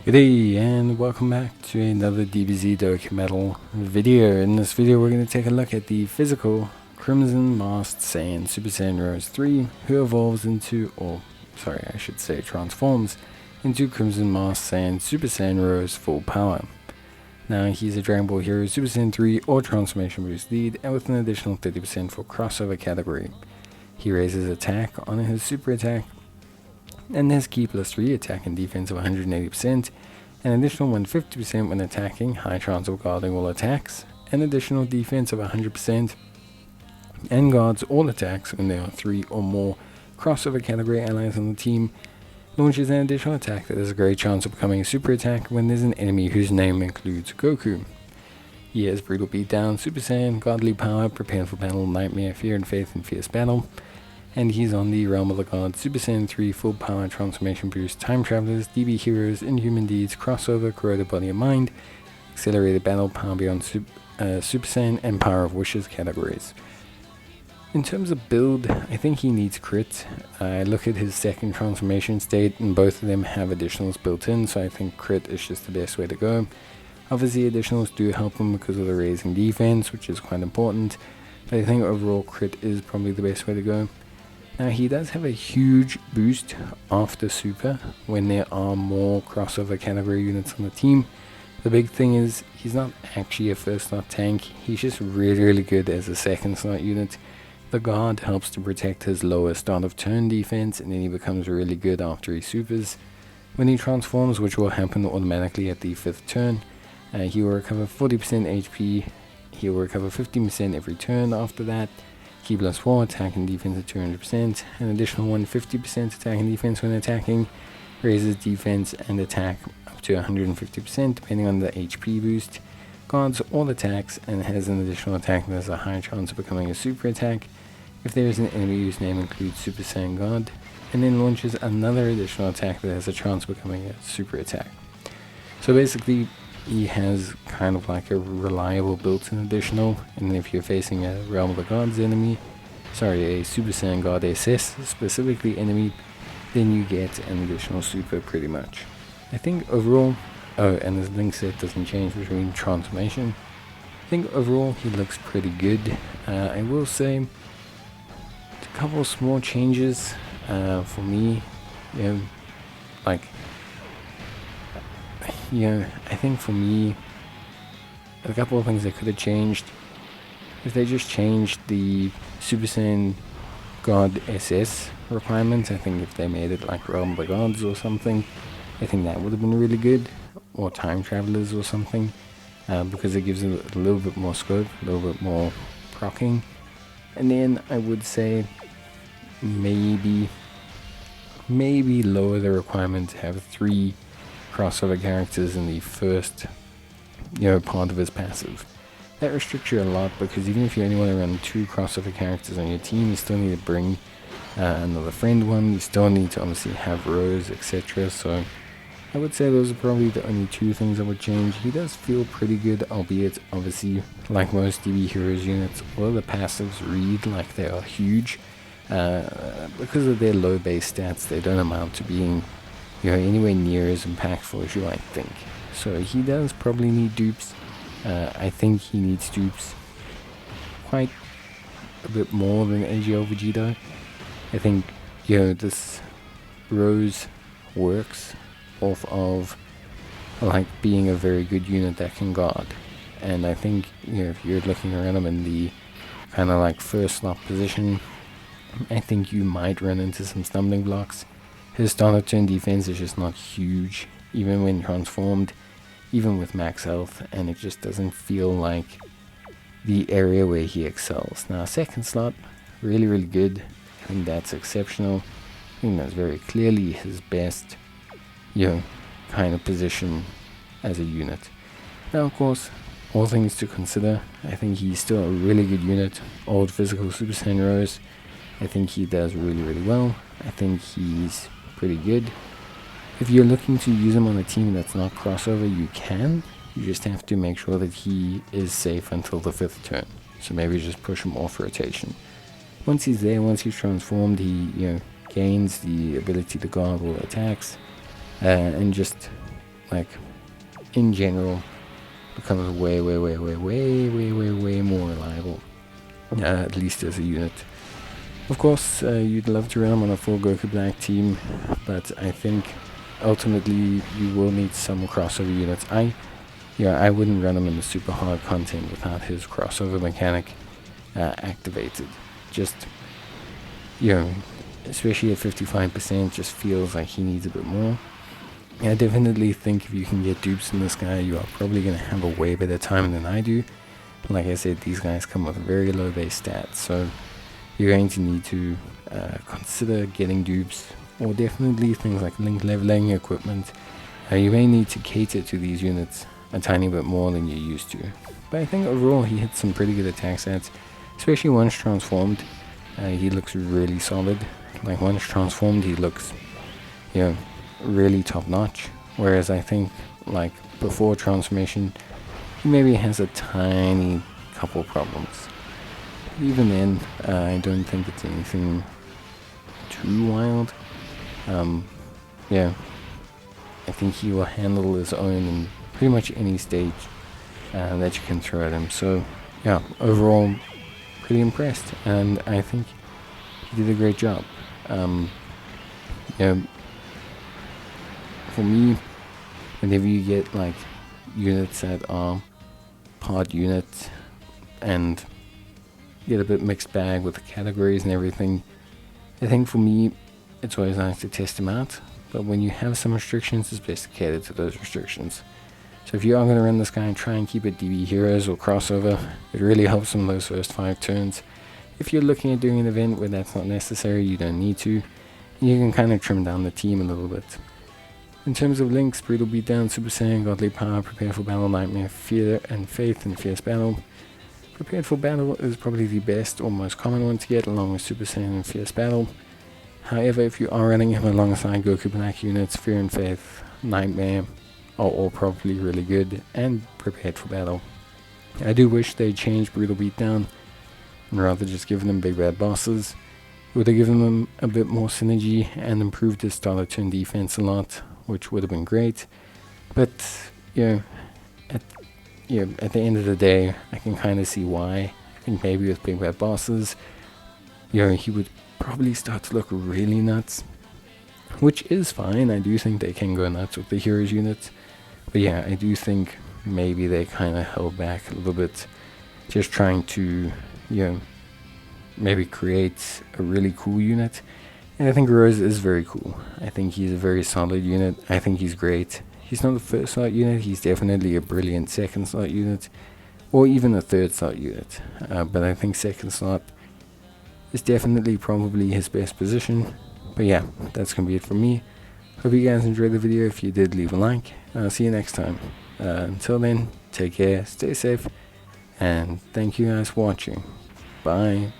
Good day and welcome back to another DBZ Dokkan video. In this video we're going to take a look at the physical Crimson Masked Saiyan Super Saiyan Rose 3, who evolves into, transforms into Crimson Masked Saiyan Super Saiyan Rose full power. Now he's a Dragon Ball Hero Super Saiyan 3 or Transformation Boost lead, and with an additional 30% for crossover category. He raises attack on his super attack, and has Ki +3 attack and defense of 180%, an additional 150% when attacking, high chance of guarding all attacks, an additional defense of 100%, and guards all attacks when there are 3 or more crossover category allies on the team. Launches an additional attack that has a great chance of becoming a super attack when there's an enemy whose name includes Goku. He has Brutal Beatdown, Super Saiyan, Godly Power, Prepare for Battle, Nightmare, Fear and Faith, and Fierce Battle. And he's on the Realm of the Gods, Super Saiyan 3, Full Power, Transformation Boost, Time Travelers, DB Heroes, Inhuman Deeds, Crossover, Corroded Body and Mind, Accelerated Battle, Power Beyond Super Saiyan, and Power of Wishes categories. In terms of build, I think he needs crit. I look at his second transformation state, and both of them have additionals built in, so I think crit is just the best way to go. Obviously, additionals do help him because of the raising defense, which is quite important, but I think overall crit is probably the best way to go. Now he does have a huge boost after super when there are more crossover category units on the team. The big thing is he's not actually a first slot tank, he's just really good as a second slot unit. The guard helps to protect his lower start of turn defense, and then he becomes really good after he supers. When he transforms, which will happen automatically at the 5th turn, he will recover 40% HP, he will recover 15% every turn after that. Ki +4 attack and defense at 200%, an additional 150% attack and defense when attacking, raises defense and attack up to 150% depending on the HP boost, guards all attacks and has an additional attack that has a high chance of becoming a super attack if there is an enemy whose name includes Super Saiyan God, and then launches another additional attack that has a chance of becoming a super attack. So basically he has kind of like a reliable built-in additional, and if you're facing a Realm of the Gods enemy, a Super Saiyan God SS specifically enemy, then you get an additional super pretty much. I think overall, and his link set doesn't change between transformation, I think overall he looks pretty good. I will say a couple of small changes for me, I think for me, a couple of things they could have changed. If they just changed the Super Saiyan God SS requirements, I think if they made it like Realm of the Gods or something, I think that would have been really good. Or Time Travelers or something, because it gives it a little bit more scope, a little bit more proccing. And then I would say maybe lower the requirement to have 3 crossover characters in the first part of his passive. That restricts you a lot, because even if you only want to run 2 crossover characters on your team, you still need to bring another friend one, you still need to obviously have Rose, etc. So I would say those are probably the only 2 things I would change. He does feel pretty good, albeit obviously like most DB Heroes units, all of the passives read like they are huge. Because of their low base stats, they don't amount to being anywhere near as impactful as you might think. So he does probably need dupes. I think he needs dupes quite a bit more than AGL Vegeta. I think this Rose works off of like being a very good unit that can guard, and I think if you're looking around him in the kind of like first slot position, I think you might run into some stumbling blocks. His start of turn defense is just not huge, even when transformed, even with max health, and it just doesn't feel like the area where he excels. Now, second slot, really good. I think that's exceptional. I think that's very clearly his best, kind of position as a unit. Now, of course, all things to consider, I think he's still a really good unit. Old physical Super Saiyan Rose, I think he does really well. I think he's pretty good. If you're looking to use him on a team that's not crossover, you can. You just have to make sure that he is safe until the 5th turn. So maybe just push him off rotation. Once he's there, once he's transformed, he gains the ability to guard all attacks, and just like in general becomes way more reliable, at least as a unit. Of course, you'd love to run him on a full Goku Black team, but I think ultimately you will need some crossover units. I wouldn't run him in the super hard content without his crossover mechanic activated. Just, especially at 55%, just feels like he needs a bit more. I definitely think if you can get dupes in this guy, you are probably going to have a way better time than I do. Like I said, these guys come with very low base stats, so you're going to need to consider getting dupes, or definitely things like link leveling equipment. You may need to cater to these units a tiny bit more than you're used to. But I think overall he hits some pretty good attack stats, especially once transformed. He looks really solid. Like once transformed, he looks, really top notch. Whereas I think like before transformation, he maybe has a tiny couple problems. Even then, I don't think it's anything too wild. I think he will handle his own in pretty much any stage that you can throw at him. So yeah, overall pretty impressed, and I think he did a great job. For me, whenever you get like units that are part units and get a bit mixed bag with the categories and everything, I think for me it's always nice to test them out, but when you have some restrictions, it's best to cater to those restrictions. So if you are going to run this guy, try and keep it DB Heroes or crossover. It really helps in those first 5 turns. If you're looking at doing an event where that's not necessary, you don't need to. You can kind of trim down the team a little bit. In terms of links, Brutal Beatdown, Super Saiyan, Godly Power, Prepare for Battle, Nightmare, Fear and Faith, and Fierce Battle. Prepared for Battle is probably the best or most common one to get, along with Super Saiyan and Fierce Battle. However, if you are running him alongside Goku Black units, Fear and Faith, Nightmare are all probably really good and prepared for battle. I do wish they changed Brutal Beatdown and rather just give them big bad bosses. It would have given them a bit more synergy and improved his start of turn defense a lot, which would have been great. But at the end of the day, I can kind of see why. I think maybe with big bad bosses, he would probably start to look really nuts, which is fine. I do think they can go nuts with the heroes units, but yeah, I do think maybe they kind of held back a little bit, just trying to maybe create a really cool unit. And I think Rose is very cool. I think he's a very solid unit. I think he's great. He's not a first slot unit, he's definitely a brilliant second slot unit, or even a third slot unit, but I think second slot is definitely probably his best position. But yeah, that's gonna be it from me. Hope you guys enjoyed the video. If you did, leave a like. I'll see you next time. Until then, take care, stay safe, and thank you guys for watching. Bye.